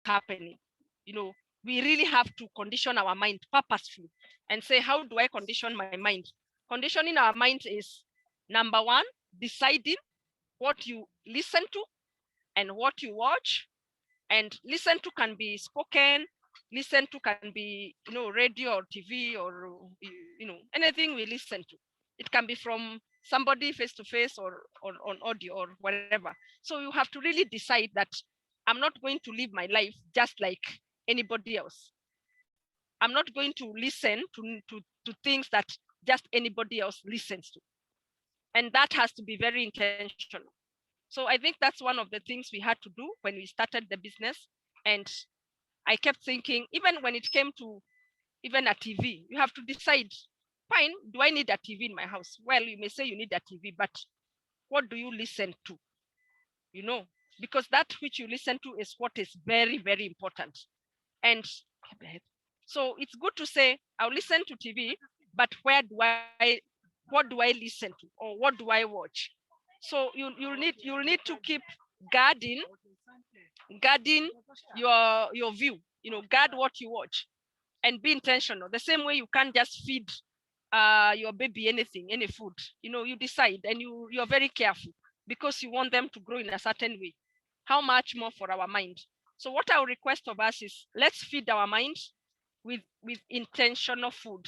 happening. We really have to condition our mind purposefully and say, how do I condition my mind? Conditioning our mind is, number one, deciding what you listen to and what you watch. And listen to can be spoken, listen to can be, radio or TV or, anything we listen to. It can be from somebody face to face or on audio or whatever. So you have to really decide that I'm not going to live my life just like anybody else. I'm not going to listen to things that just anybody else listens to. And that has to be very intentional. So I think that's one of the things we had to do when we started the business. And I kept thinking, even when it came to even a TV, you have to decide, fine, do I need a TV in my house? Well, you may say you need a TV, but what do you listen to? Because that which you listen to is what is very, very important. And so it's good to say, I'll listen to TV, but what do I listen to, or what do I watch? So you'll need to keep guarding your view, guard what you watch and be intentional. The same way you can't just feed your baby any food. You decide and you're very careful because you want them to grow in a certain way. How much more for our mind? So what I would request of us is, let's feed our mind with intentional food.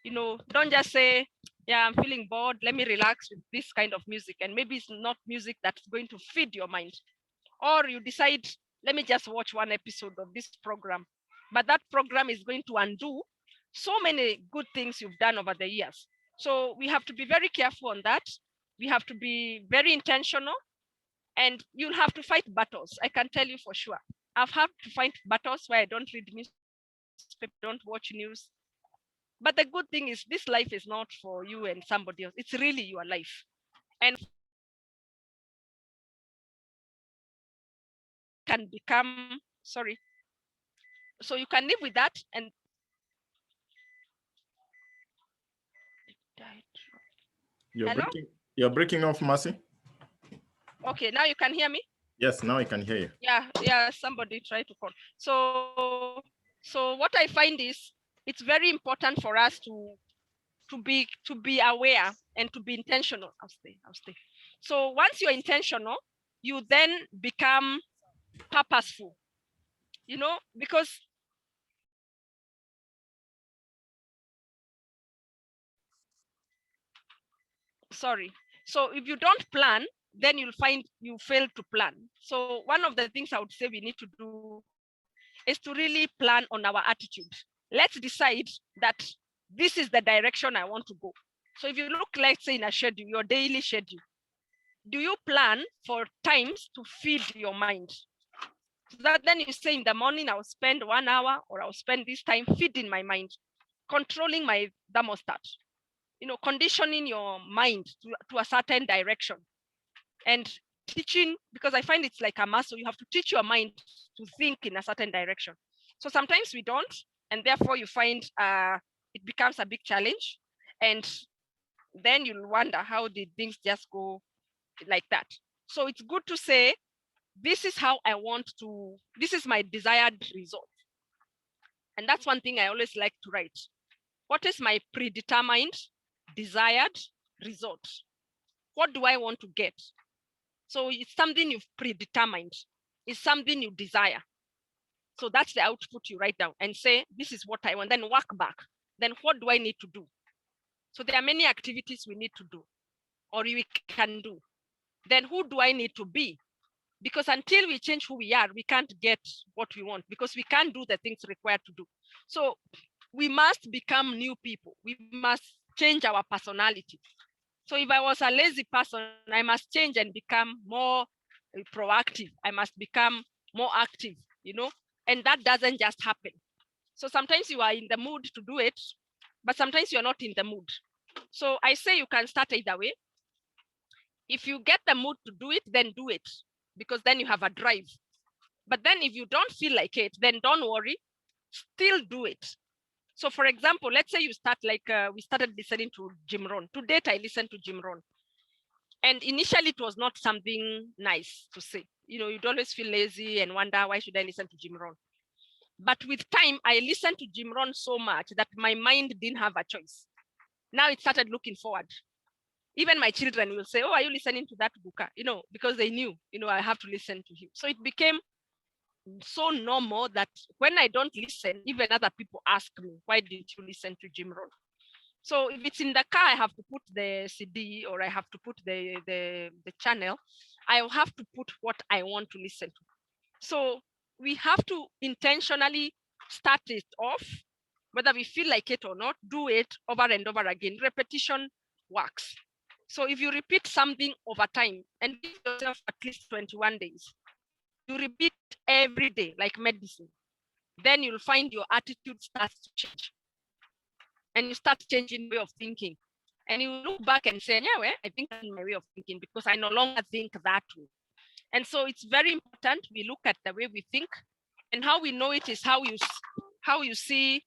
Don't just say, yeah, I'm feeling bored, let me relax with this kind of music, and maybe it's not music that's going to feed your mind. Or you decide, let me just watch one episode of this program, but that program is going to undo so many good things you've done over the years. So we have to be very careful on that. We have to be very intentional, and you'll have to fight battles. I can tell you for sure. I've had to fight battles where I don't read newspaper, don't watch news. But the good thing is, this life is not for you and somebody else. It's really your life. And can become, sorry. So you can live with that. And you're breaking off, Mercy. Okay, now you can hear me? Yes, now I can hear you. Yeah, somebody try to call. So what I find is, it's very important for us to be aware and to be intentional. I'll stay. So once you're intentional, you then become purposeful, because so if you don't plan, then you'll find you fail to plan. So one of the things I would say we need to do is to really plan on our attitude. Let's decide that this is the direction I want to go. So if you look, let's say, in a schedule, your daily schedule, do you plan for times to feed your mind? So that then you say, in the morning, I'll spend 1 hour, or I'll spend this time feeding my mind, controlling my thermostat, conditioning your mind to a certain direction, and teaching, because I find it's like a muscle. You have to teach your mind to think in a certain direction. So sometimes we don't, and therefore you find it becomes a big challenge, and then you'll wonder, how did things just go like that? So it's good to say, this is how I want to, this is my desired result. And that's one thing I always like to write. What is my predetermined desired result? What do I want to get? So it's something you've predetermined. It's something you desire. So that's the output you write down and say, this is what I want. Then work back. Then what do I need to do? So there are many activities we need to do, or we can do. Then who do I need to be? Because until we change who we are, we can't get what we want, because we can't do the things required to do. So we must become new people. We must change our personality. So if I was a lazy person, I must change and become more proactive. I must become more active, and that doesn't just happen. So sometimes you are in the mood to do it, but sometimes you're not in the mood. So I say you can start either way. If you get the mood to do it, then do it, because then you have a drive. But then if you don't feel like it, then don't worry, still do it. So for example, let's say you start we started listening to Jim Rohn. To date, I listened to Jim Rohn. And initially it was not something nice to say. you'd always feel lazy and wonder, why should I listen to Jim Rohn? But with time, I listened to Jim Rohn so much that my mind didn't have a choice. Now it started looking forward. Even my children will say, oh, are you listening to that Buka? Because they knew, I have to listen to him. So it became so normal that when I don't listen, even other people ask me, why didn't you listen to Jim Rohn? So if it's in the car, I have to put the CD or I have to put the channel. I have to put what I want to listen to. So we have to intentionally start it off, whether we feel like it or not, do it over and over again. Repetition works. So if you repeat something over time and give yourself at least 21 days, you repeat every day like medicine, then you'll find your attitude starts to change. And you start changing way of thinking. And you look back and say, yeah, well, I think that's my way of thinking because I no longer think that way. And so it's very important we look at the way we think, and how we know it is how you see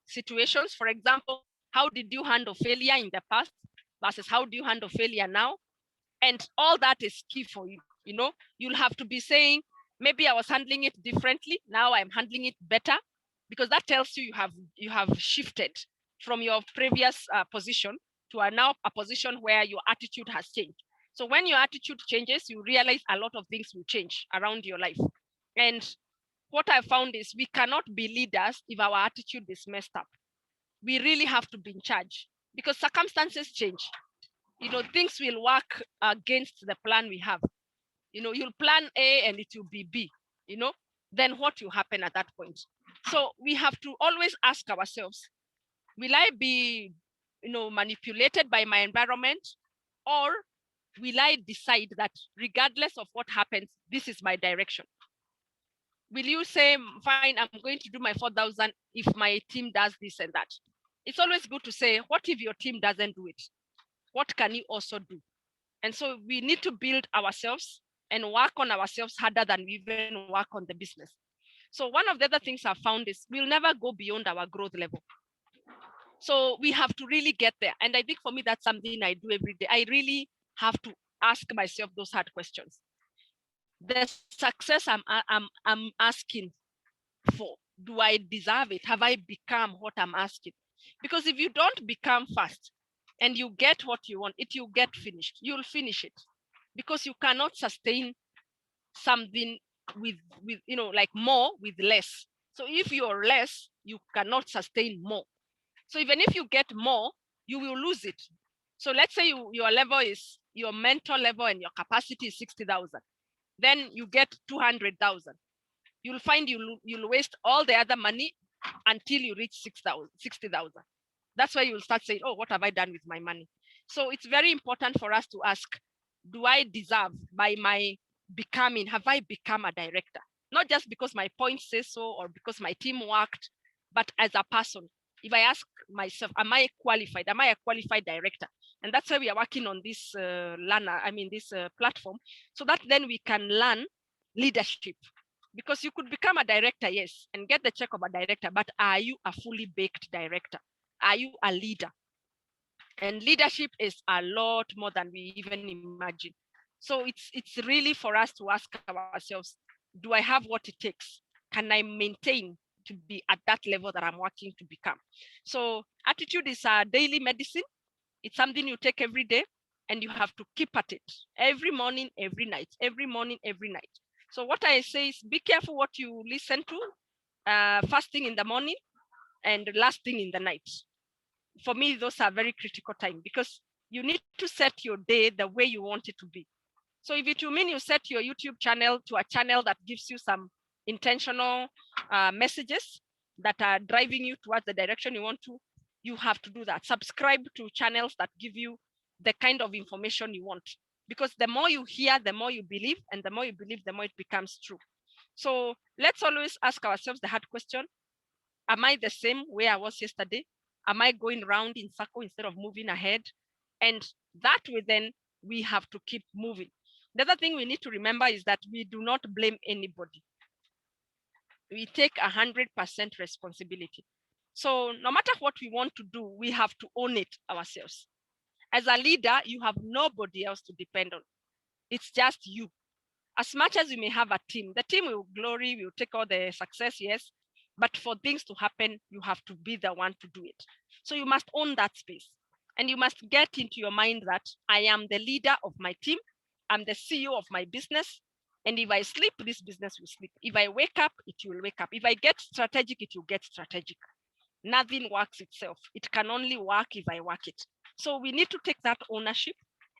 situations. For example, how did you handle failure in the past versus how do you handle failure now? And all that is key for you. You'll have to be saying, maybe I was handling it differently, now I'm handling it better, because that tells you you have shifted from your previous position to now a position where your attitude has changed. So when your attitude changes, you realize a lot of things will change around your life. And what I found is we cannot be leaders if our attitude is messed up. We really have to be in charge because circumstances change. Things will work against the plan we have. You'll plan A and it will be B, then what will happen at that point? So we have to always ask ourselves, will I be, manipulated by my environment, or will I decide that regardless of what happens, this is my direction? Will you say, fine, I'm going to do my 4,000 if my team does this and that? It's always good to say, what if your team doesn't do it? What can you also do? And so we need to build ourselves and work on ourselves harder than we even work on the business. So one of the other things I've found is we'll never go beyond our growth level. So we have to really get there. And I think for me, that's something I do every day. I really have to ask myself those hard questions. The success I'm asking for, do I deserve it? Have I become what I'm asking? Because if you don't become fast and you get what you want, it will get finished. You'll finish it because you cannot sustain something with like more with less. So if you're less, you cannot sustain more. So even if you get more, you will lose it. So let's say your level is, your mental level and your capacity is 60,000. Then you get 200,000. You'll find you'll waste all the other money until you reach 60,000. That's why you'll start saying, oh, what have I done with my money? So it's very important for us to ask, do I deserve by my becoming, have I become a director? Not just because my point says so or because my team worked, but as a person. If I ask myself, am I qualified? Am I a qualified director? And that's why we are working on this this platform, so that then we can learn leadership. Because you could become a director, yes, and get the check of a director, but are you a fully baked director? Are you a leader? And leadership is a lot more than we even imagine. So it's really for us to ask ourselves, do I have what it takes? Can I maintain to be at that level that I'm working to become? So attitude is a daily medicine. It's something you take every day, and you have to keep at it every morning, every night, every morning, every night. So what I say is, be careful what you listen to, first thing in the morning and last thing in the night. For me, those are very critical time, because you need to set your day the way you want it to be. So if it will mean you set your YouTube channel to a channel that gives you some intentional messages that are driving you towards the direction you want to, you have to do that. Subscribe to channels that give you the kind of information you want, because the more you hear, the more you believe, and the more you believe, the more it becomes true. So let's always ask ourselves the hard question: am I the same way I was yesterday? Am I going round in circle instead of moving ahead? And that way, then we have to keep moving. The other thing we need to remember is that we do not blame anybody. We take 100% responsibility. So no matter what we want to do, we have to own it ourselves. As a leader, you have nobody else to depend on. It's just you. As much as you may have a team, the team will glory, will take all the success, yes. But for things to happen, you have to be the one to do it. So you must own that space. And you must get into your mind that I am the leader of my team. I'm the CEO of my business. And if I sleep, this business will sleep. If I wake up, it will wake up. If I get strategic, it will get strategic. Nothing works itself. It can only work if I work it. So we need to take that ownership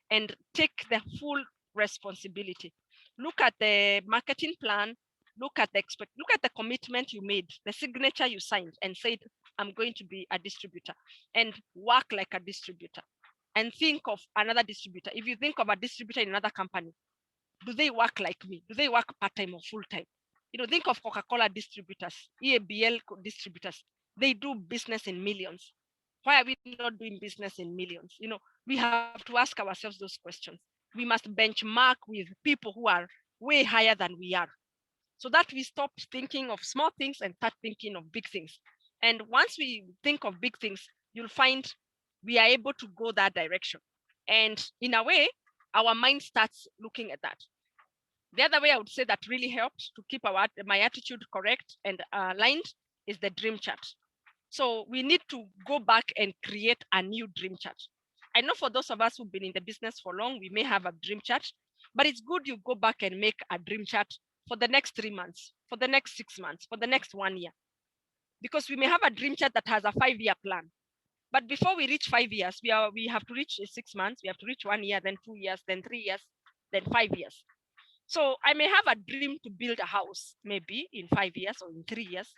and take the full responsibility. Look at the marketing plan, look at the commitment you made, the signature you signed and said, I'm going to be a distributor, and work like a distributor. And think of another distributor. If you think of a distributor in another company, do they work like me? Do they work part-time or full-time? Think of Coca-Cola distributors, EABL distributors. They do business in millions. Why are we not doing business in millions? We have to ask ourselves those questions. We must benchmark with people who are way higher than we are, so that we stop thinking of small things and start thinking of big things. And once we think of big things, you'll find we are able to go that direction. And in a way, our mind starts looking at that. The other way I would say that really helps to keep my attitude correct and aligned is the dream chart. So we need to go back and create a new dream chart. I know for those of us who've been in the business for long, we may have a dream chart, but it's good you go back and make a dream chart for the next 3 months, for the next 6 months, for the next 1 year. Because we may have a dream chart that has a 5-year plan. But before we reach 5 years, we have to reach 6 months, we have to reach 1 year, then 2 years, then 3 years, then 5 years. So I may have a dream to build a house, maybe in 5 years or in 3 years,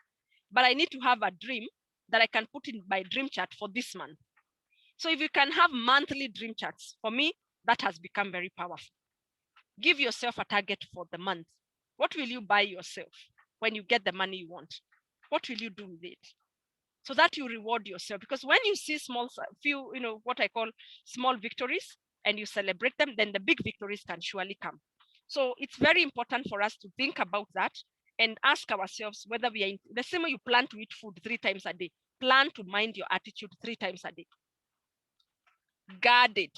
but I need to have a dream that I can put in my dream chart for this month. So if you can have monthly dream charts, for me, that has become very powerful. Give yourself a target for the month. What will you buy yourself when you get the money you want? What will you do with it? So that you reward yourself. Because when you see few, what I call small victories, and you celebrate them, then the big victories can surely come. So it's very important for us to think about that and ask ourselves whether we are the same way you plan to eat food 3 times a day, plan to mind your attitude 3 times a day. Guard it.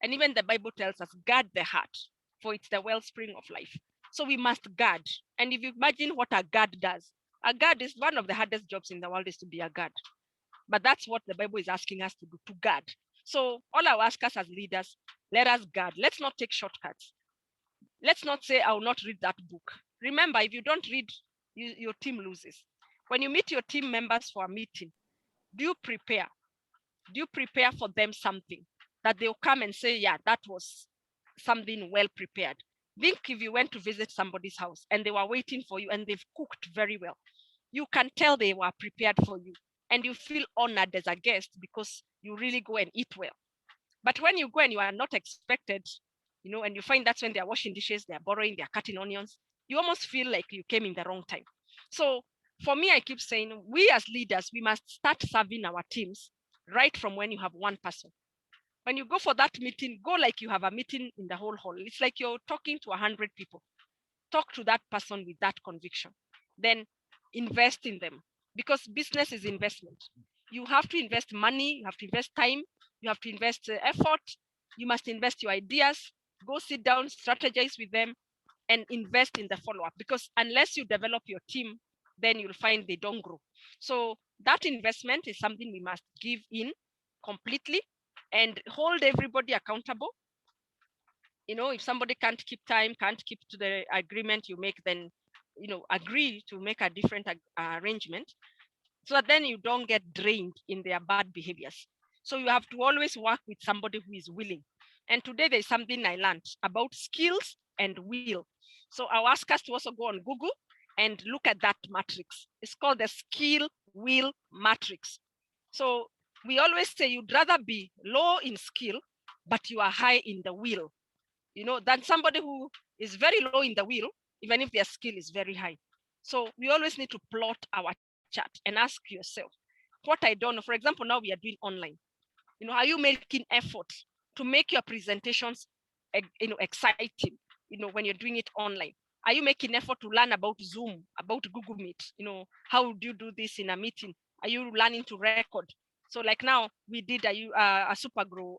And even the Bible tells us, guard the heart, for it's the wellspring of life. So we must guard. And if you imagine what a guard does, a guard is one of the hardest jobs in the world, is to be a guard. But that's what the Bible is asking us to do, to guard. So all I ask us as leaders, let us guard. Let's not take shortcuts. Let's not say, I will not read that book. Remember, if you don't read, your team loses. When you meet your team members for a meeting, do you prepare? Do you prepare for them something that they'll come and say, yeah, that was something well prepared? Think if you went to visit somebody's house and they were waiting for you and they've cooked very well. You can tell they were prepared for you and you feel honored as a guest because you really go and eat well. But when you go and you are not expected, and you find that's when they're washing dishes, they're borrowing, they're cutting onions, you almost feel like you came in the wrong time. So for me, I keep saying, we as leaders, we must start serving our teams right from when you have one person. When you go for that meeting, go like you have a meeting in the whole hall. It's like you're talking to 100 people. Talk to that person with that conviction. Then invest in them, because business is investment. You have to invest money, you have to invest time, you have to invest effort, you must invest your ideas, go sit down, strategize with them, and invest in the follow-up, because unless you develop your team, then you'll find they don't grow. So that investment is something we must give in completely and hold everybody accountable. If somebody can't keep time, can't keep to the agreement you make, then agree to make a different arrangement, so that then you don't get drained in their bad behaviors. So you have to always work with somebody who is willing. And today there's something I learned about skills and will. So I'll ask us to also go on Google and look at that matrix. It's called the skill will matrix. So we always say you'd rather be low in skill, but you are high in the will, than somebody who is very low in the will, even if their skill is very high. So we always need to plot our chart and ask yourself, what I don't know, for example, now we are doing online. Are you making effort to make your presentations, exciting, when you're doing it online? Are you making effort to learn about Zoom, about Google Meet? How do you do this in a meeting? Are you learning to record? So like now we did a Supergrow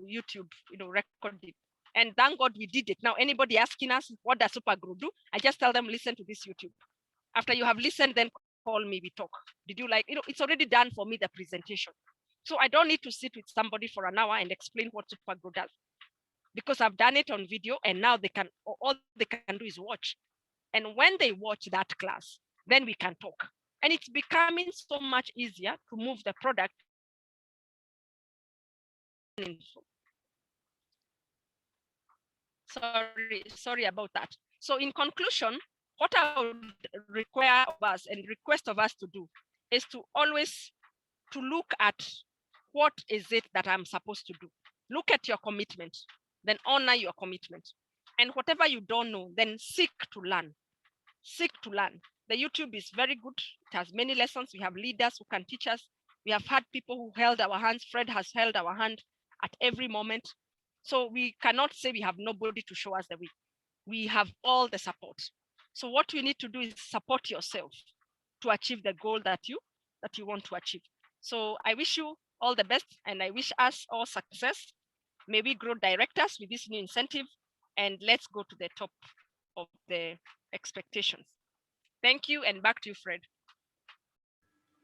YouTube, recording. And thank God we did it. Now, anybody asking us, what does Supergrow do? I just tell them, listen to this YouTube. After you have listened, then call me, we talk. Did you like, it's already done for me, the presentation. So I don't need to sit with somebody for an hour and explain what Supergrow does, because I've done it on video, and now all they can do is watch. And when they watch that class, then we can talk. And it's becoming so much easier to move the product. Sorry about that. So in conclusion, what I would require of us and request of us to do is to always to look at what is it that I'm supposed to do. Look at your commitment, then honor your commitment. And whatever you don't know, then seek to learn. Seek to learn. The YouTube is very good. It has many lessons. We have leaders who can teach us. We have had people who held our hands. Fred has held our hand at every moment. So we cannot say we have nobody to show us the way. We have all the support. So what we need to do is support yourself to achieve the goal that you want to achieve. So I wish you all the best, and I wish us all success. May we grow directors with this new incentive, and let's go to the top of the expectations. Thank you, and back to you, Fred.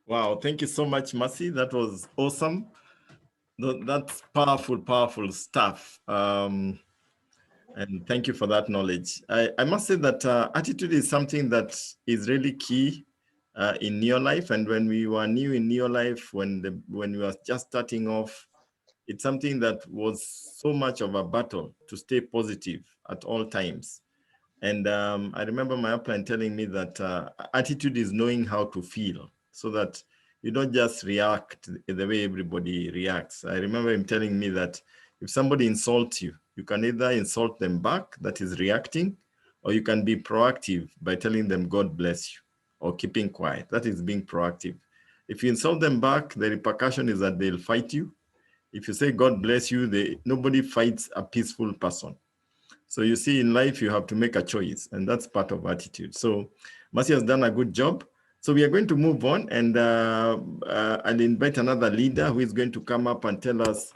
Wow, thank you so much, Mercy. That was awesome. That's powerful stuff. And thank you for that knowledge. I must say that attitude is something that is really key in Neolife. And when we were new in Neolife, when we were just starting off, it's something that was so much of a battle to stay positive at all times. And I remember my upline telling me that attitude is knowing how to feel, so that you don't just react the way everybody reacts. I remember him telling me that if somebody insults you, you can either insult them back, that is reacting, or you can be proactive by telling them, God bless you, or keeping quiet. That is being proactive. If you insult them back, the repercussion is that they'll fight you. If you say, God bless you, nobody fights a peaceful person. So you see, in life, you have to make a choice, and that's part of attitude. So Mercy has done a good job. So we are going to move on, and I'll invite another leader who is going to come up and tell us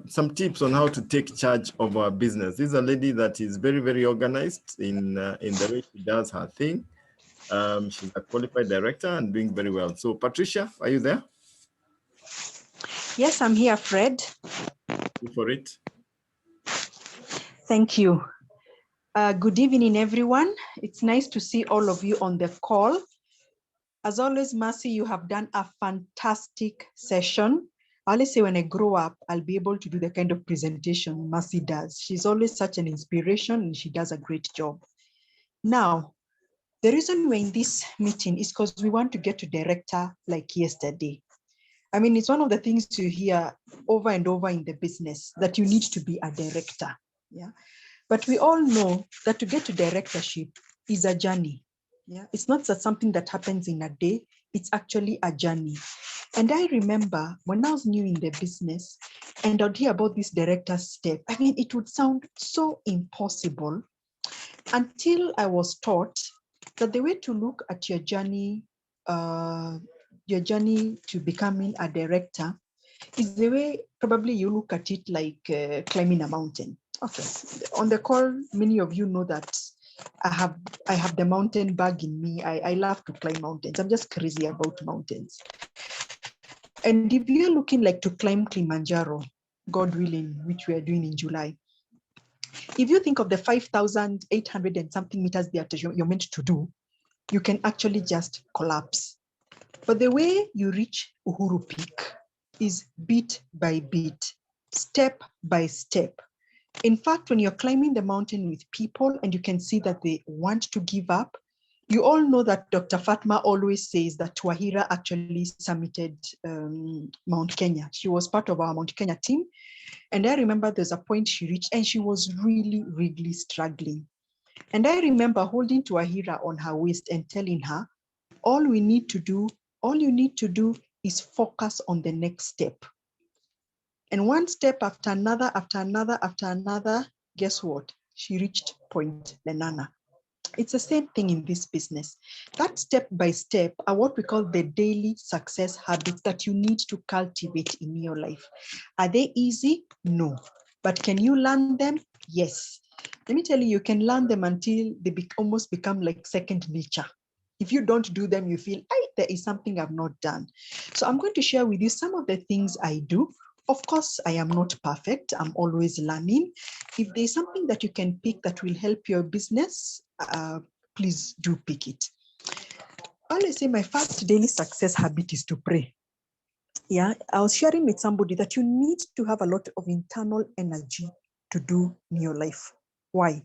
some tips on how to take charge of our business. This is a lady that is very, very organized in the way she does her thing. She's a qualified director and doing very well. So Patricia, are you there? Yes, I'm here, Fred. Go for it. Thank you. Good evening, everyone. It's nice to see all of you on the call. As always, Mercy, you have done a fantastic session. I always say when I grow up, I'll be able to do the kind of presentation Mercy does. She's always such an inspiration, and she does a great job. Now, the reason we're in this meeting is because we want to get to director like yesterday. I mean, it's one of the things you hear over and over in the business, that you need to be a director. Yeah. But we all know that to get to directorship is a journey. Yeah. It's not something that happens in a day. It's actually a journey. And I remember when I was new in the business and I'd hear about this director step, I mean, it would sound so impossible until I was taught that the way to look at your journey to becoming a director is the way probably you look at it like climbing a mountain. Okay, on the call, many of you know that I have the mountain bug in me. I love to climb mountains. I'm just crazy about mountains. And if you're looking like to climb Kilimanjaro, God willing, which we are doing in July, if you think of the 5,800 and something meters that you're meant to do, you can actually just collapse. But the way you reach Uhuru Peak is bit by bit, step by step. In fact, when you're climbing the mountain with people and you can see that they want to give up, you all know that Dr. Fatma always says that Twahira actually summited Mount Kenya. She was part of our Mount Kenya team. And I remember there's a point she reached and she was really, really struggling. And I remember holding Twahira on her waist and telling her, all you need to do is focus on the next step. And one step after another, guess what? She reached Point Lenana. It's the same thing in this business. That step by step are what we call the daily success habits that you need to cultivate in your life. Are they easy? No. But can you learn them? Yes. Let me tell you, you can learn them until they almost become like second nature. If you don't do them, you feel, there is something I've not done. So I'm going to share with you some of the things I do. Of course, I am not perfect. I'm always learning. If there's something that you can pick that will help your business, please do pick it. I always say my first daily success habit is to pray. Yeah, I was sharing with somebody that you need to have a lot of internal energy to do in your life. Why?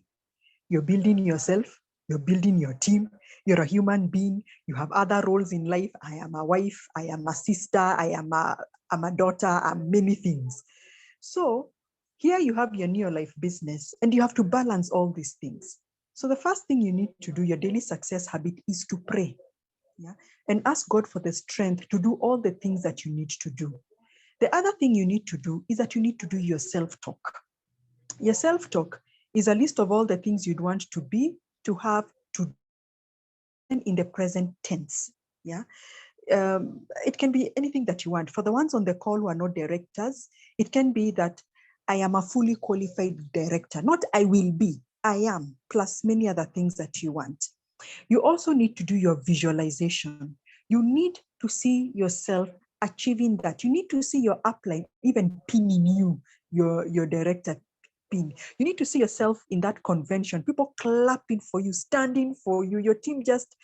You're building yourself, you're building your team, you're a human being, you have other roles in life. I am a wife, I am a sister, I'm a daughter, I'm many things. So here you have your new life business and you have to balance all these things. So the first thing you need to do, your daily success habit, is to pray. Yeah, and ask God for the strength to do all the things that you need to do. The other thing you need to do is that you need to do your self-talk. Your self-talk is a list of all the things you'd want to be, to have, to in the present tense. Yeah. It can be anything that you want. For the ones on the call who are not directors, it can be that I am a fully qualified director. Not I will be, I am, plus many other things that you want. You also need to do your visualization. You need to see yourself achieving that. You need to see your upline even pinning you, your director pin. You need to see yourself in that convention, people clapping for you, standing for you, your team just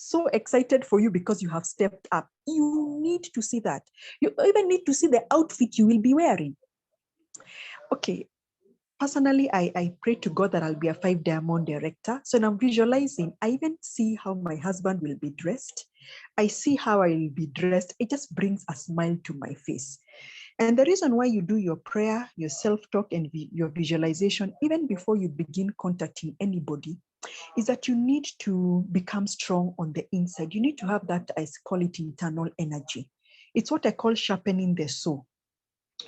so excited for you because you have stepped up. You need to see that. You even need to see the outfit you will be wearing. Okay, personally, I pray to God that I'll be a 5-diamond director. So now I'm visualizing, I even see how my husband will be dressed. I see how I will be dressed. It just brings a smile to my face. And the reason why you do your prayer, your self-talk, and your visualization, even before you begin contacting anybody, is that you need to become strong on the inside. You need to have that, I call it, internal energy. It's what I call sharpening the soul.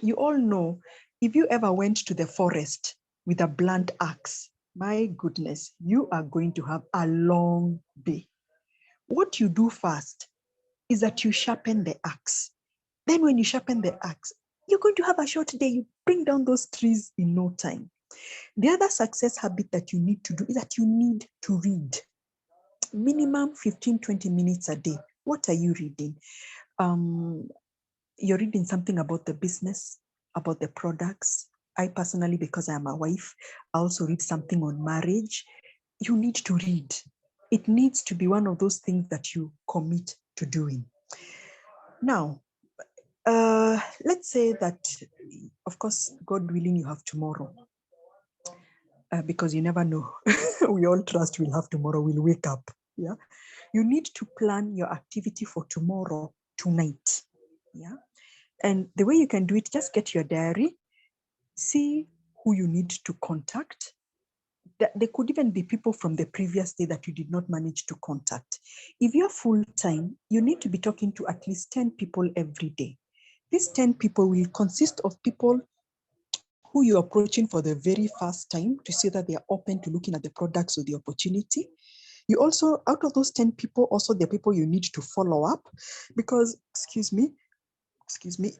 You all know, if you ever went to the forest with a blunt axe, my goodness, you are going to have a long day. What you do first is that you sharpen the axe. Then when you sharpen the axe, you're going to have a short day. You bring down those trees in no time. The other success habit that you need to do is that you need to read. Minimum 15-20 minutes a day. What are you reading? You're reading something about the business, about the products. I personally, because I am a wife, I also read something on marriage. You need to read. It needs to be one of those things that you commit to doing. Now, let's say that, of course, God willing, you have tomorrow. Because you never know. We all trust we'll have tomorrow, we'll wake up. Yeah. You need to plan your activity for tomorrow tonight. Yeah. And the way you can do it, just get your diary, see who you need to contact. There could even be people from the previous day that you did not manage to contact. If you're full-time, you need to be talking to at least 10 people every day. These 10 people will consist of people who you're approaching for the very first time to see that they are open to looking at the products or the opportunity. You also, out of those 10 people, also the people you need to follow up because, excuse me,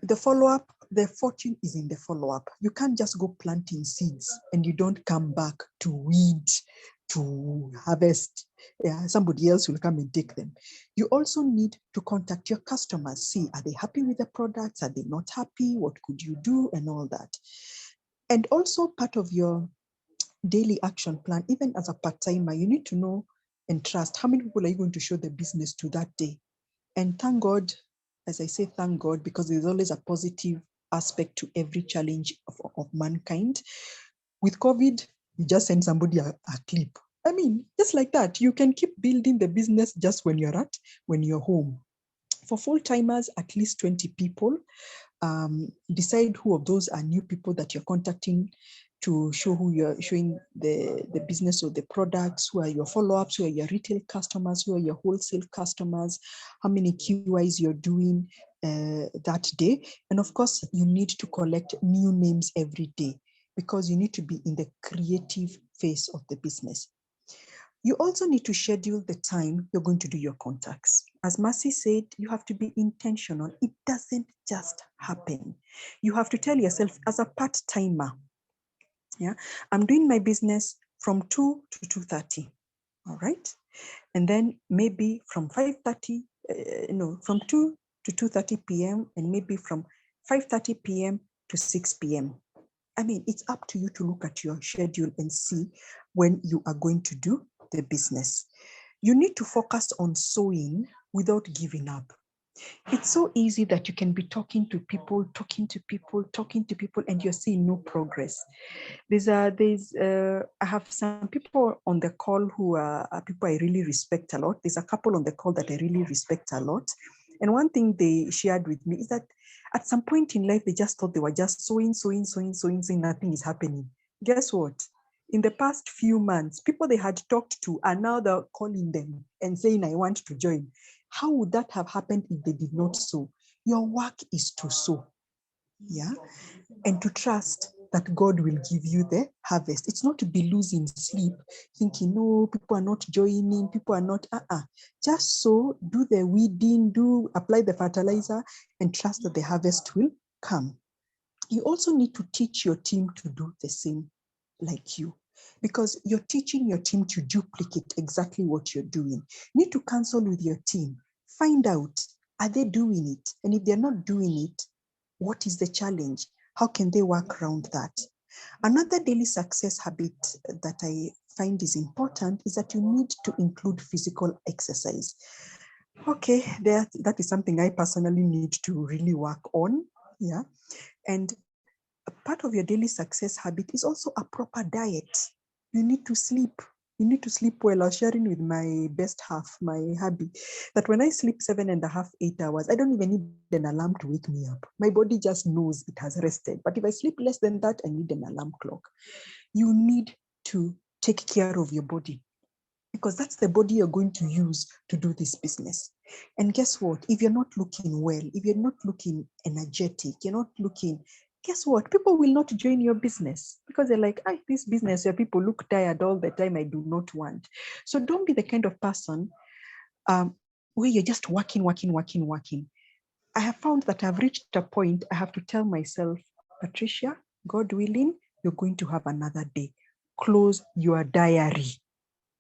the follow-up, the fortune is in the follow-up. You can't just go planting seeds and you don't come back to weed, to harvest. Yeah, somebody else will come and take them. You also need to contact your customers. See, are they happy with the products? Are they not happy? What could you do? And all that. And also part of your daily action plan, even as a part-timer, you need to know and trust how many people are you going to show the business to that day. And thank God, as I say, thank God, because there's always a positive aspect to every challenge of mankind. With COVID, you just send somebody a clip. I mean, just like that, you can keep building the business just when you're home. For full-timers, at least 20 people. Decide who of those are new people that you're contacting to show who you're showing the business or the products, who are your follow-ups, who are your retail customers, who are your wholesale customers, how many QIs you're doing that day. And of course, you need to collect new names every day because you need to be in the creative phase of the business. You also need to schedule the time you're going to do your contacts. As Mercy said, you have to be intentional. It doesn't just happen. You have to tell yourself, as a part-timer, yeah, I'm doing my business from 2 to 2:30. All right. And then maybe from 5:30, from 2 to 2:30 p.m. and maybe from 5:30 p.m. to 6 p.m. I mean, it's up to you to look at your schedule and see when you are going to do the business. You need to focus on sowing without giving up. It's so easy that you can be talking to people, and you're seeing no progress. I have some people on the call who are people I really respect a lot. There's a couple on the call that I really respect a lot. And one thing they shared with me is that at some point in life, they just thought they were just sowing, nothing is happening. Guess what? In the past few months, people they had talked to are now they're calling them and saying, I want to join. How would that have happened if they did not sow? Your work is to sow, yeah, and to trust that God will give you the harvest. It's not to be losing sleep, thinking, no, people are not joining, people are not, just sow, do the weeding, apply the fertilizer, and trust that the harvest will come. You also need to teach your team to do the same like you, because you're teaching your team to duplicate exactly what you're doing. You need to consult with your team, find out, are they doing it? And if they're not doing it, what is the challenge? How can they work around that? Another daily success habit that I find is important is that you need to include physical exercise. Okay, that is something I personally need to really work on. Yeah. And a part of your daily success habit is also a proper diet. You need to sleep. You need to sleep well. I was sharing with my best half, my hubby, that when I sleep 7.5, 8 hours, I don't even need an alarm to wake me up. My body just knows it has rested. But if I sleep less than that, I need an alarm clock. You need to take care of your body, because that's the body you're going to use to do this business. And guess what? If you're not looking well, if you're not looking energetic, you're not looking, guess what? People will not join your business because they're like, this business where people look tired all the time, I do not want. So don't be the kind of person where you're just working. I have found that I've reached a point I have to tell myself, Patricia, God willing, you're going to have another day. Close your diary.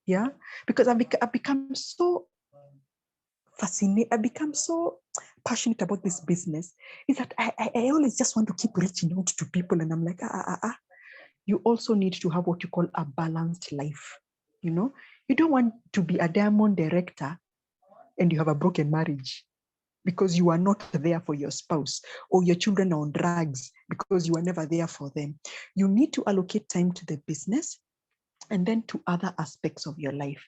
Yeah, because I've become so fascinated, I've become so passionate about this business, is that I always just want to keep reaching out to people. And I'm like, you also need to have what you call a balanced life. You don't want to be a diamond director and you have a broken marriage because you are not there for your spouse, or your children are on drugs because you are never there for them. You need to allocate time to the business and then to other aspects of your life.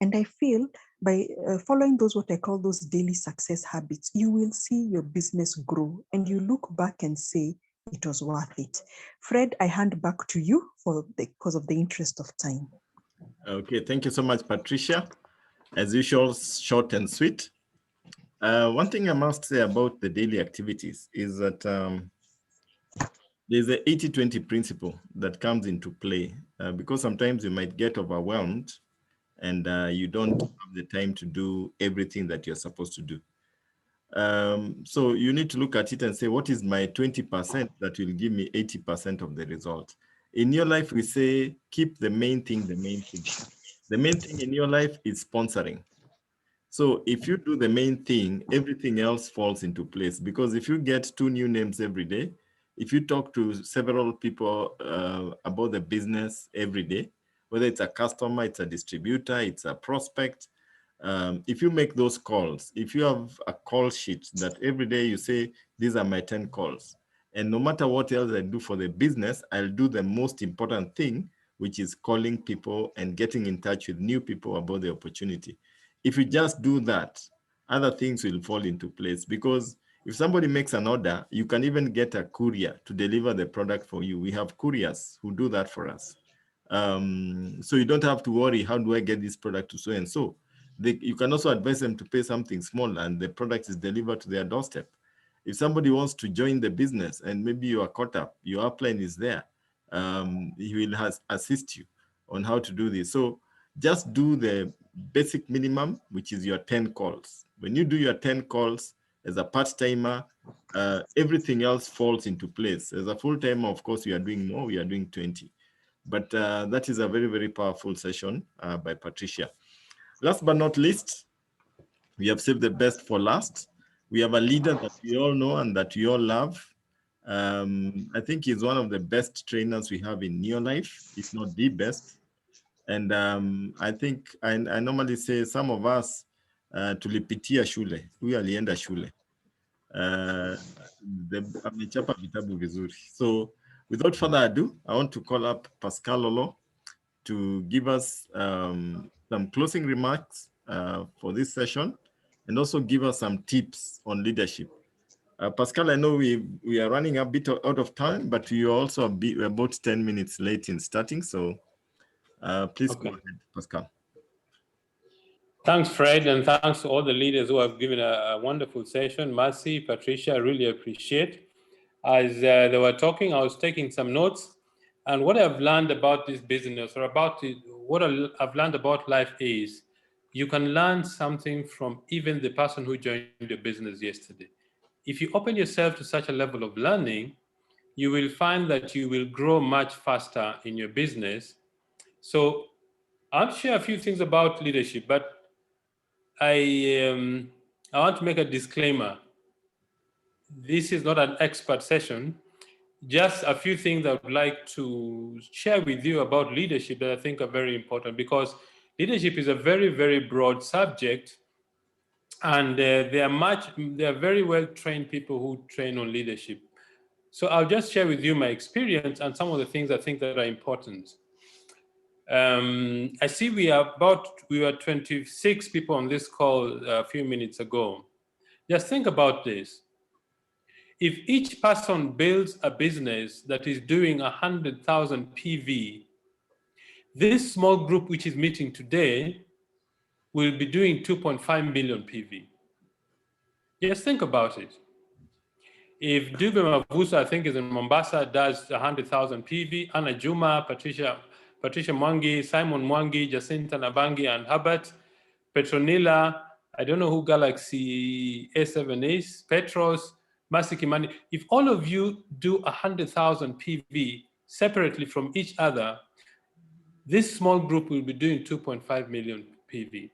And I feel by following what I call those daily success habits, you will see your business grow and you look back and say, it was worth it. Fred, I hand back to you because of the interest of time. Okay, thank you so much, Patricia. As usual, short and sweet. One thing I must say about the daily activities is that there's a 80-20 principle that comes into play because sometimes you might get overwhelmed and you don't have the time to do everything that you're supposed to do. So you need to look at it and say, what is my 20% that will give me 80% of the result? In your life, we say, keep the main thing the main thing. The main thing in your life is sponsoring. So if you do the main thing, everything else falls into place. Because if you get 2 new names every day, if you talk to several people about the business every day, whether it's a customer, it's a distributor, it's a prospect, if you make those calls, if you have a call sheet that every day you say, these are my 10 calls, and no matter what else I do for the business, I'll do the most important thing, which is calling people and getting in touch with new people about the opportunity. If you just do that, other things will fall into place, because if somebody makes an order, you can even get a courier to deliver the product for you. We have couriers who do that for us. So you don't have to worry, how do I get this product to so and so? You can also advise them to pay something small and the product is delivered to their doorstep. If somebody wants to join the business and maybe you are caught up, your upline is there, he will assist you on how to do this. So just do the basic minimum, which is your 10 calls. When you do your 10 calls as a part-timer, everything else falls into place. As a full-timer, of course, we are doing more, we are doing 20. But that is a very, very powerful session by Patricia. Last but not least, we have saved the best for last. We have a leader that we all know and that we all love. I think he's one of the best trainers we have in Neolife, if not the best. And I think I normally say some of us tulipitia shule, huyu alienda shule. Amechapa vitabu vizuri. So without further ado, I want to call up Pascal Oloo to give us some closing remarks for this session and also give us some tips on leadership. Pascal, I know we are running a bit out of time, but we are also about 10 minutes late in starting. So please go ahead, Pascal. Thanks, Fred, and thanks to all the leaders who have given a wonderful session. Mercy, Patricia, I really appreciate. As they were talking, I was taking some notes, and what I've learned about this business, or what I've learned about life is, you can learn something from even the person who joined your business yesterday. If you open yourself to such a level of learning, you will find that you will grow much faster in your business. So I'll share a few things about leadership, but I want to make a disclaimer. This is not an expert session. Just a few things I would like to share with you about leadership that I think are very important, because leadership is a very, very broad subject, and there are very well trained people who train on leadership. So I'll just share with you my experience and some of the things I think that are important. I see we were 26 people on this call a few minutes ago. Just think about this. If each person builds a business that is doing 100,000 PV, this small group which is meeting today will be doing 2.5 million PV. Just think about it. If Dube Mavusa, I think is in Mombasa, does 100,000 PV, Anna Juma, Patricia Mwangi, Simon Mwangi, Jacinta Nabangi, and Herbert, Petronilla, I don't know who Galaxy A7 is, Petros, Mercy Kimani. If all of you do 100,000 PV separately from each other, this small group will be doing 2.5 million PV.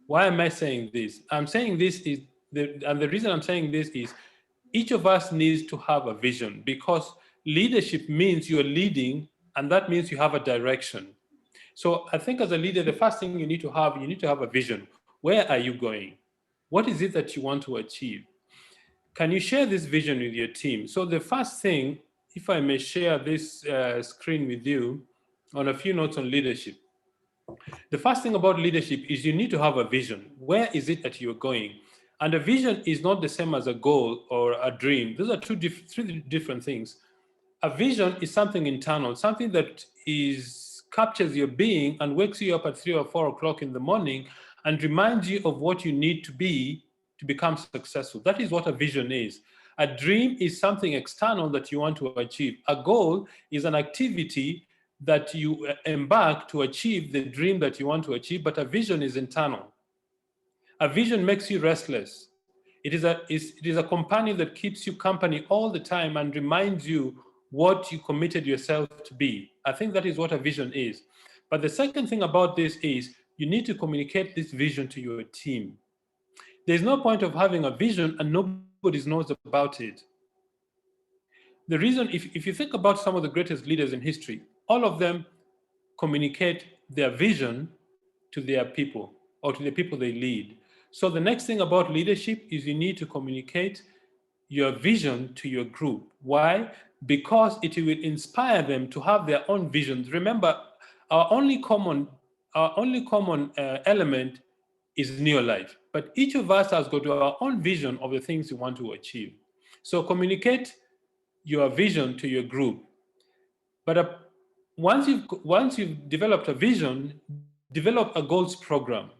Why am I saying this? I'm saying this and the reason I'm saying this is each of us needs to have a vision, because leadership means you're leading, and that means you have a direction. So I think as a leader, the first thing you need to have a vision. Where are you going? What is it that you want to achieve? Can you share this vision with your team? So the first thing, if I may share this screen with you on a few notes on leadership. The first thing about leadership is you need to have a vision. Where is it that you're going? And a vision is not the same as a goal or a dream. Those are three different things. A vision is something internal, something that captures your being and wakes you up at 3 or 4 o'clock in the morning and reminds you of what you need to be to become successful. That is what a vision is. A dream is something external that you want to achieve. A goal is an activity that you embark to achieve the dream that you want to achieve, but a vision is internal. A vision makes you restless. It is a companion that keeps you company all the time and reminds you what you committed yourself to be. I think that is what a vision is. But the second thing about this is you need to communicate this vision to your team. There's no point of having a vision and nobody knows about it. The reason, if you think about some of the greatest leaders in history, all of them communicate their vision to their people or to the people they lead. So the next thing about leadership is you need to communicate your vision to your group. Why? Because it will inspire them to have their own visions. Remember, our only common element is Neolife, but each of us has got our own vision of the things we want to achieve. So communicate your vision to your group. But once you've developed a vision, develop a goals program.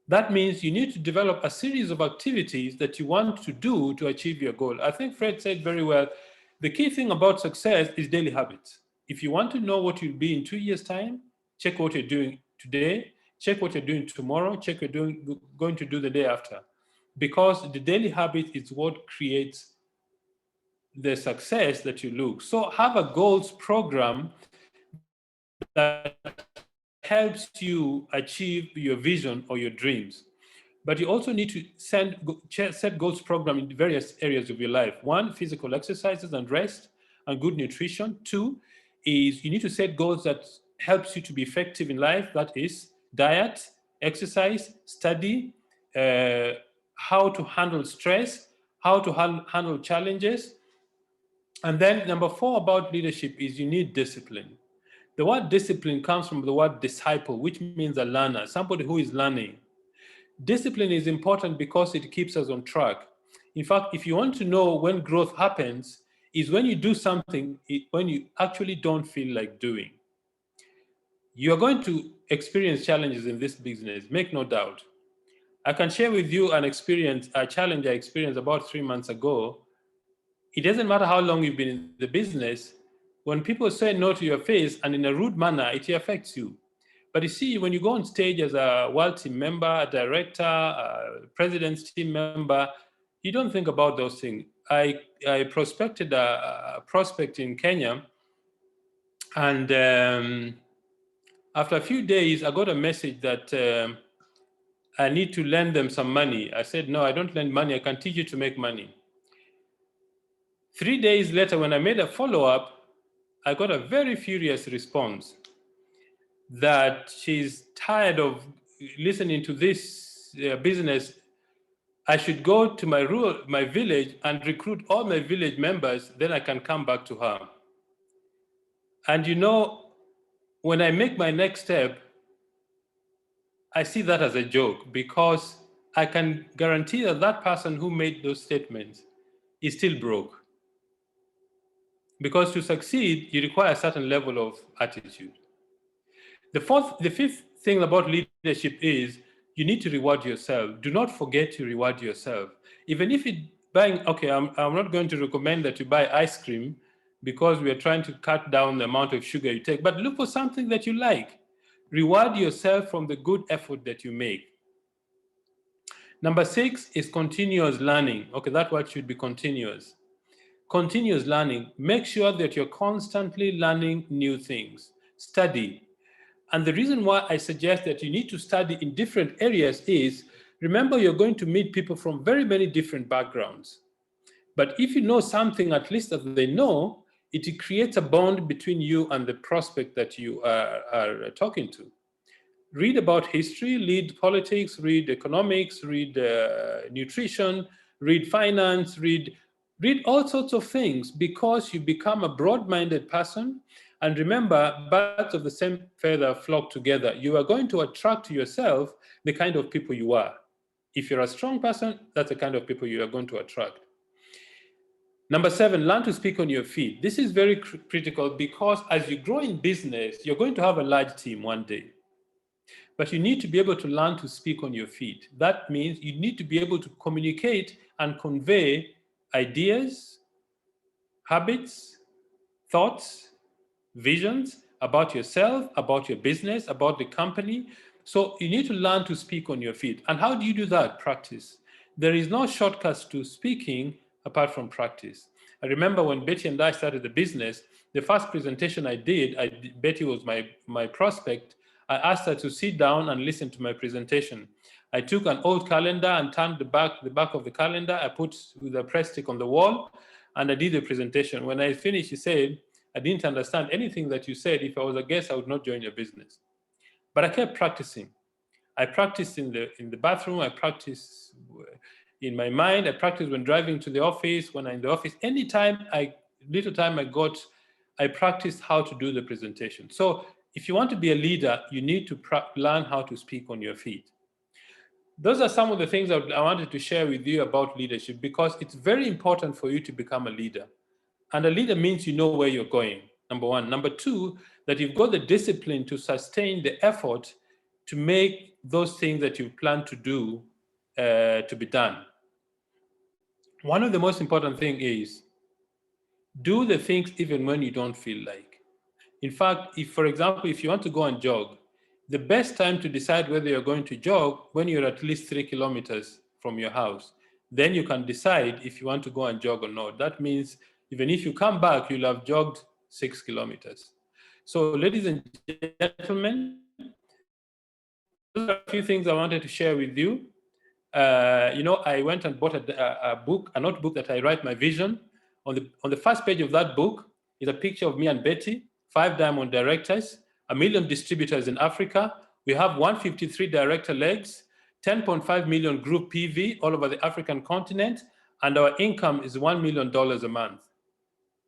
That means you need to develop a series of activities that you want to do to achieve your goal. I think Fred said very well, the key thing about success is daily habits. If you want to know what you'll be in 2 years' time, check what you're doing today, check what you're doing tomorrow, check what you're going to do the day after. Because the daily habit is what creates the success that you look. So have a goals program that helps you achieve your vision or your dreams. But you also need to set goals program in various areas of your life. One, physical exercises and rest and good nutrition. Two, is you need to set goals that helps you to be effective in life. That is diet, exercise, study, how to handle stress, how to handle challenges. And then number 4 about leadership is you need discipline. The word discipline comes from the word disciple, which means a learner, somebody who is learning. Discipline is important because it keeps us on track. In fact, if you want to know when growth happens, is when you do something when you actually don't feel like doing. You are going to experience challenges in this business, make no doubt. I can share with you a challenge I experienced about 3 months ago. It doesn't matter how long you've been in the business, when people say no to your face and in a rude manner, it affects you. But you see, when you go on stage as a world team member, a director, a president's team member, you don't think about those things. I prospected a prospect in Kenya, and after a few days, I got a message that I need to lend them some money. I said, no, I don't lend money. I can teach you to make money. 3 days later, when I made a follow-up, I got a very furious response that she's tired of listening to this business. I should go to my village and recruit all my village members, then I can come back to her. And you know, when I make my next step, I see that as a joke, because I can guarantee that that person who made those statements is still broke. Because to succeed, you require a certain level of attitude. The fifth thing about leadership is you need to reward yourself. Do not forget to reward yourself. Even if it buying, okay, I'm not going to recommend that you buy ice cream because we are trying to cut down the amount of sugar you take, but look for something that you like. Reward yourself from the good effort that you make. Number 6 is continuous learning. Okay, that word should be continuous. Continuous learning. Make sure that you're constantly learning new things. Study. And the reason why I suggest that you need to study in different areas is, remember, you're going to meet people from very many different backgrounds. But if you know something, at least that they know, it creates a bond between you and the prospect that you are talking to. Read about history, read politics, read economics, read nutrition, read finance, read all sorts of things, because you become a broad-minded person. And remember, birds of the same feather flock together. You are going to attract to yourself the kind of people you are. If you're a strong person, that's the kind of people you are going to attract. Number 7, learn to speak on your feet. This is very critical, because as you grow in business, you're going to have a large team one day. But you need to be able to learn to speak on your feet. That means you need to be able to communicate and convey ideas, habits, thoughts, visions about yourself, about your business, about the company. So you need to learn to speak on your feet. And how do you do that? Practice. There is no shortcuts to speaking apart from practice. I remember when Betty and I started the business, the first presentation I did, Betty was my prospect. I asked her to sit down and listen to my presentation. I took an old calendar and turned the back of the calendar. I put the press stick on the wall, and I did the presentation. When I finished, she said, I didn't understand anything that you said. If I was a guest, I would not join your business. But I kept practicing. I practiced in the bathroom. I practiced in my mind. I practiced when driving to the office, when I'm in the office. Little time I got, I practiced how to do the presentation. So if you want to be a leader, you need to learn how to speak on your feet. Those are some of the things I wanted to share with you about leadership, because it's very important for you to become a leader. And a leader means you know where you're going, number 1. Number 2, that you've got the discipline to sustain the effort to make those things that you plan to do to be done. One of the most important things is do the things even when you don't feel like. In fact, for example, if you want to go and jog, the best time to decide whether you're going to jog when you're at least 3 kilometers from your house. Then you can decide if you want to go and jog or not. That means even if you come back, you'll have jogged 6 kilometers. So ladies and gentlemen, those are a few things I wanted to share with you. I went and bought a notebook that I write my vision. On the first page of that book is a picture of me and Betty, 5 diamond directors, 1 million distributors in Africa. We have 153 director legs, 10.5 million group PV all over the African continent, and our income is $1 million a month.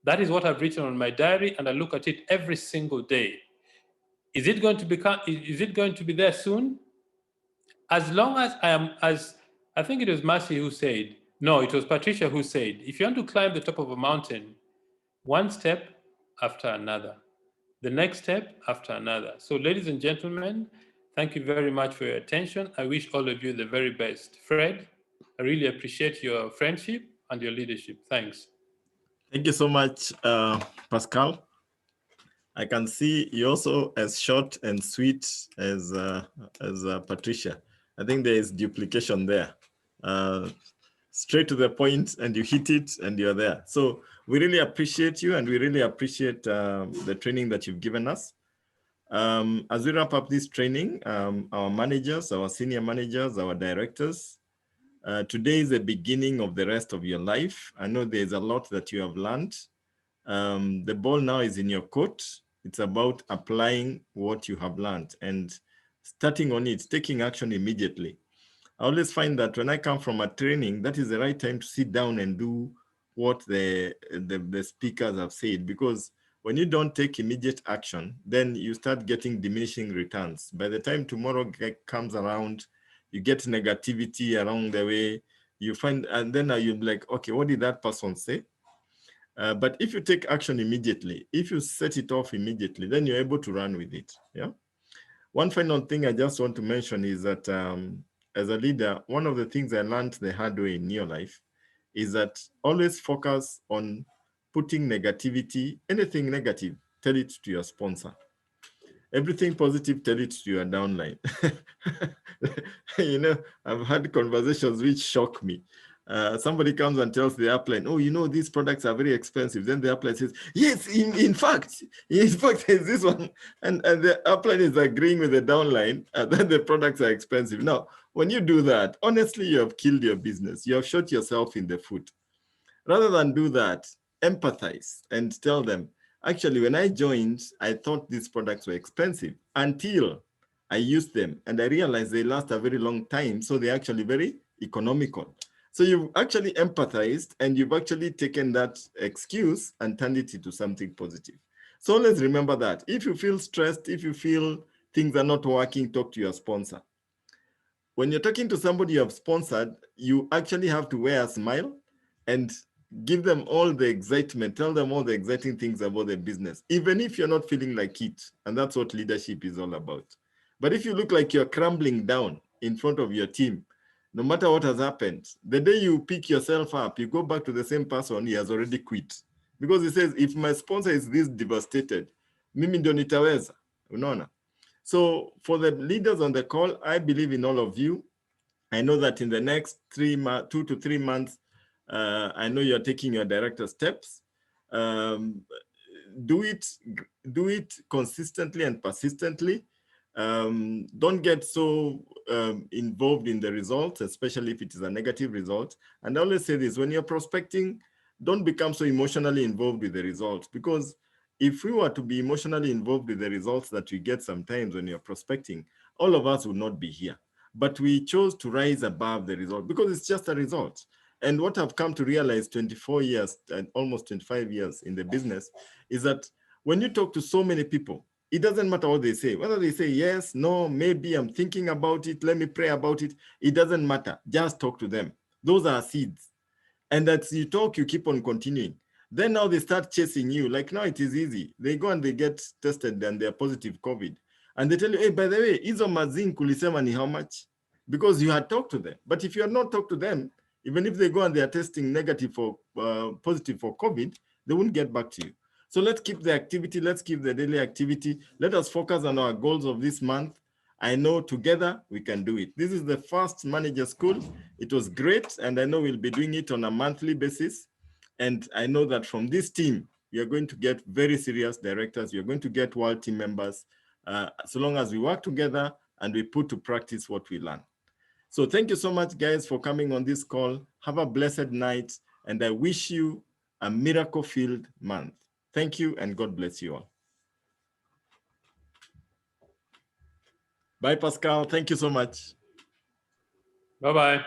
That is what I've written on my diary, and I look at it every single day. Is it going to be there soon? As long as I think it was Mercy who said, no, it was Patricia who said, if you want to climb the top of a mountain, one step after another, the next step after another. So ladies and gentlemen, thank you very much for your attention. I wish all of you the very best. Fred, I really appreciate your friendship and your leadership. Thanks. Thank you so much, Pascal. I can see you also as short and sweet as Patricia. I think there is duplication there. Straight to the point, and you hit it, and you're there. So we really appreciate you, and we really appreciate the training that you've given us. As we wrap up this training, our managers, our senior managers, our directors, today is the beginning of the rest of your life. I know there's a lot that you have learned. The ball now is in your court. It's about applying what you have learned and starting on it, taking action immediately. I always find that when I come from a training, that is the right time to sit down and do what the speakers have said, because when you don't take immediate action, then you start getting diminishing returns. By the time tomorrow comes around, you get negativity along the way, you find, and then you're like, okay, what did that person say? But if you take action immediately, if you set it off immediately, then you're able to run with it. Yeah. One final thing I just want to mention is that as a leader, one of the things I learned the hard way in your life is that always focus on putting negativity, anything negative, tell it to your sponsor. Everything positive, tell it to your downline. You know, I've had conversations which shock me. Somebody comes and tells the upline, oh, you know, these products are very expensive. Then the upline says, yes, in fact, there's this one. And the upline is agreeing with the downline, and then the products are expensive. Now, when you do that, honestly, you have killed your business. You have shot yourself in the foot. Rather than do that, empathize and tell them, actually, when I joined, I thought these products were expensive until I used them. And I realized they last a very long time. So they're actually very economical. So you've actually empathized, and you've actually taken that excuse and turned it into something positive. So always remember that. If you feel stressed, if you feel things are not working, talk to your sponsor. When you're talking to somebody you have sponsored, you actually have to wear a smile and give them all the excitement, tell them all the exciting things about the business, even if you're not feeling like it. And that's what leadership is all about. But if you look like you're crumbling down in front of your team, no matter what has happened, the day you pick yourself up, you go back to the same person, he has already quit. Because he says, if my sponsor is this devastated, mimi ndio nitaweza, unaona? So for the leaders on the call, I believe in all of you. I know that in the next 2 to 3 months, I know you're taking your director steps. Do it consistently and persistently. Don't get so involved in the results, especially if it is a negative result. And I always say this, when you're prospecting, don't become so emotionally involved with the results, because if we were to be emotionally involved with the results that we get sometimes when you're prospecting, all of us would not be here. But we chose to rise above the result because it's just a result. And what I've come to realize 24 years and almost 25 years in the business is that when you talk to so many people, it doesn't matter what they say, whether they say yes, no, maybe, I'm thinking about it, let me pray about it. It doesn't matter. Just talk to them. Those are seeds. And as you talk, you keep on continuing. Then now they start chasing you. Like now it is easy. They go and they get tested and they're positive COVID. And they tell you, hey, by the way, hizo mazin kulisema ni how much? Because you had talked to them. But if you had not talked to them, even if they go and they are testing negative for positive for COVID, they won't get back to you. So let's keep the activity. Let's keep the daily activity. Let us focus on our goals of this month. I know together we can do it. This is the first manager school. It was great, and I know we'll be doing it on a monthly basis. And I know that from this team, we are going to get very serious directors. You're going to get world team members, so long as we work together and we put to practice what we learn. So thank you so much, guys, for coming on this call. Have a blessed night, and I wish you a miracle-filled month. Thank you, and God bless you all. Bye, Pascal. Thank you so much. Bye-bye.